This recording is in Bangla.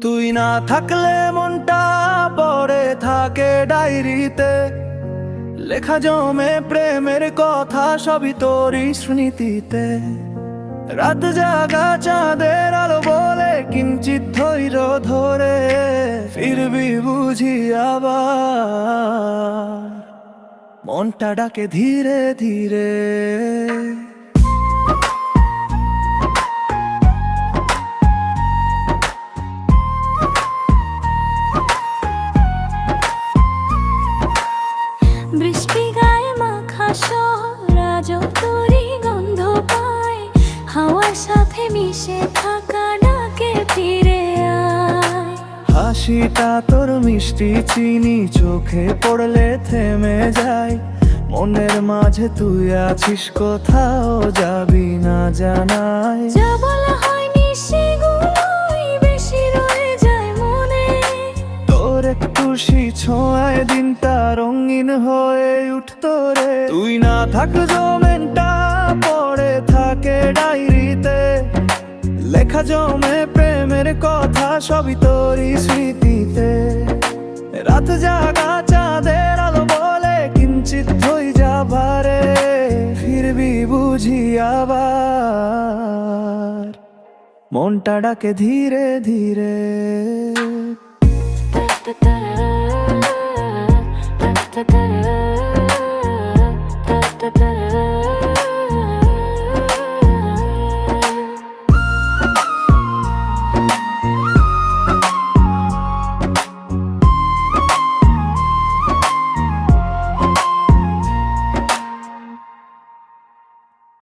তুই না থাকলে মনটা পড়ে থাকে ডায়েরিতে, লেখা জমে প্রেমের কথা সবই তোরই স্মৃতিতে। রাত জাগা চাঁদের আলো বলে কিঞ্চিত ধৈর্য ধরে ফিরবি বুঝি আবার, মনটা ডাকে ধীরে ধীরে। বৃষ্টি গায়ে মাখা শহর আজও তোরই গন্ধ পায়, হাওয়ার সাথে মিশে থাকা ডাকে ফিরে আয়। হাসিটা তোর মিষ্টি চিনি চোখে পড়লে থেমে যায়, মনের মাঝে তুই আছিস কোথাও যাবি না জানাই। যা বলা হয়নি সেগুলোই বেশি রয়ে যায় মনে, তোর একটু ছোঁয়ায় দিনটা রঙিন হয়ে উঠতো রে। তুই না থাকলে মনটা পড়ে থাকে ডায়েরিতে, লেখা জমে প্রেমের কথা সবই তোরই স্মৃতিতে। রাত জাগা চাঁদের আলো বলে কিঞ্চিত হই যাবারে, ফিরবি বুঝি আবার, মনটা ডাকে ধীরে ধীরে। Ta ta ta